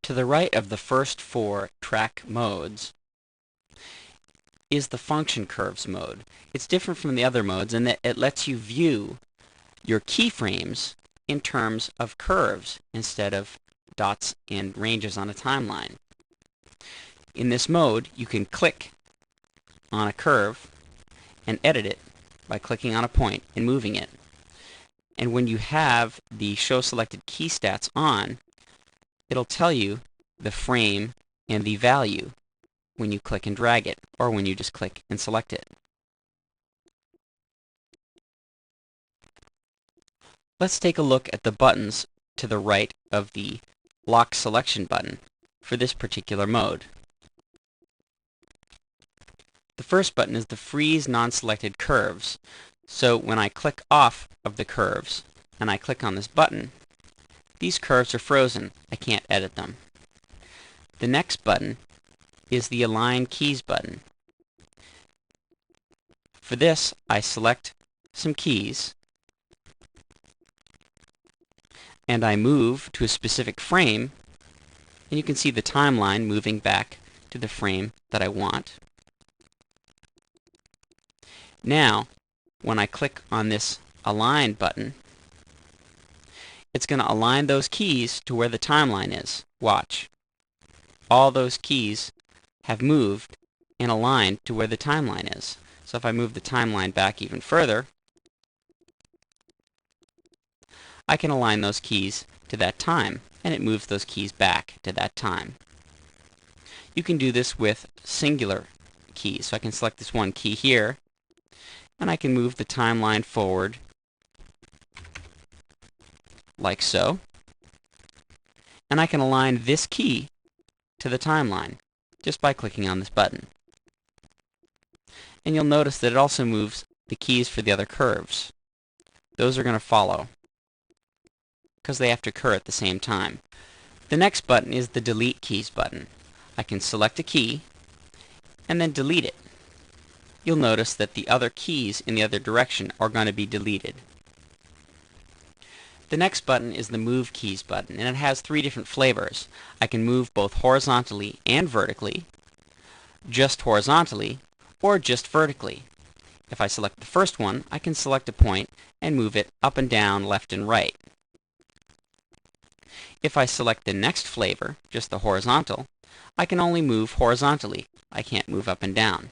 To the right of the first four track modes is the function curves mode. It's different from the other modes in that it lets you view your keyframes in terms of curves instead of dots and ranges on a timeline. In this mode, you can click on a curve and edit it by clicking on a point and moving it. And when you have the Show Selected Key Stats on, it'll tell you the frame and the value when you click and drag it, or when you just click and select it. Let's take a look at the buttons to the right of the Lock Selection button for this particular mode. The first button is the Freeze Non-Selected Curves. So when I click off of the curves and I click on this button, these curves are frozen. I can't edit them. The next button is the Align Keys button. For this, I select some keys and I move to a specific frame, and you can see the timeline moving back to the frame that I want. Now, when I click on this Align button, it's going to align those keys to where the timeline is. Watch. All those keys have moved and aligned to where the timeline is. So if I move the timeline back even further, I can align those keys to that time, and it moves those keys back to that time. You can do this with singular keys. So I can select this one key here, and I can move the timeline forward like so. And I can align this key to the timeline just by clicking on this button. And you'll notice that it also moves the keys for the other curves. Those are going to follow because they have to occur at the same time. The next button is the Delete Keys button. I can select a key and then delete it. You'll notice that the other keys in the other direction are going to be deleted. The next button is the Move Keys button, and it has three different flavors. I can move both horizontally and vertically, just horizontally, or just vertically. If I select the first one, I can select a point and move it up and down, left and right. If I select the next flavor, just the horizontal, I can only move horizontally. I can't move up and down.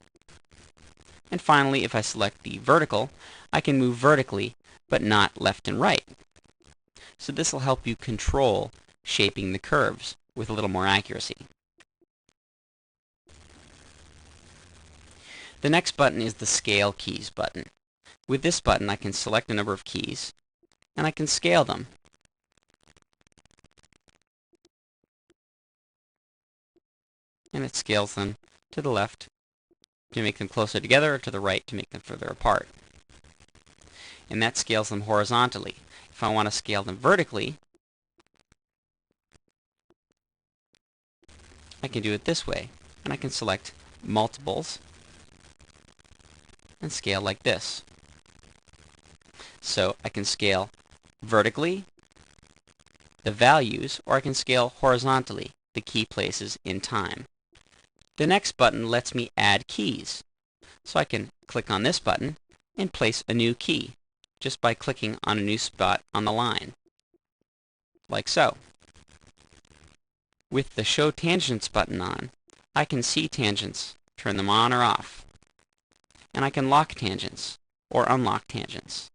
And finally, if I select the vertical, I can move vertically, but not left and right. So this will help you control shaping the curves with a little more accuracy. The next button is the Scale Keys button. With this button, I can select a number of keys, and I can scale them. And it scales them to the left to make them closer together, or to the right to make them further apart. And that scales them horizontally. If I want to scale them vertically, I can do it this way, and I can select multiples and scale like this. So I can scale vertically the values, or I can scale horizontally the key places in time. The next button lets me add keys. So I can click on this button and place a new key just by clicking on a new spot on the line, like so. With the Show Tangents button on, I can see tangents, turn them on or off, and I can lock tangents or unlock tangents.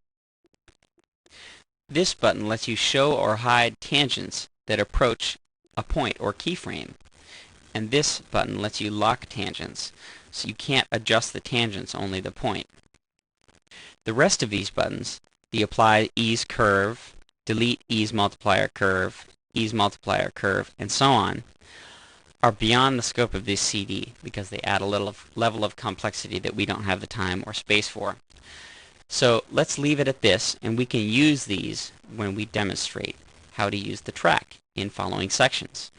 This button lets you show or hide tangents that approach a point or keyframe, and this button lets you lock tangents, so you can't adjust the tangents, only the point. The rest of these buttons, the Apply Ease Curve, Delete Ease Multiplier Curve, Ease Multiplier Curve, and so on, are beyond the scope of this CD because they add a level of complexity that we don't have the time or space for. So let's leave it at this, and we can use these when we demonstrate how to use the track in following sections.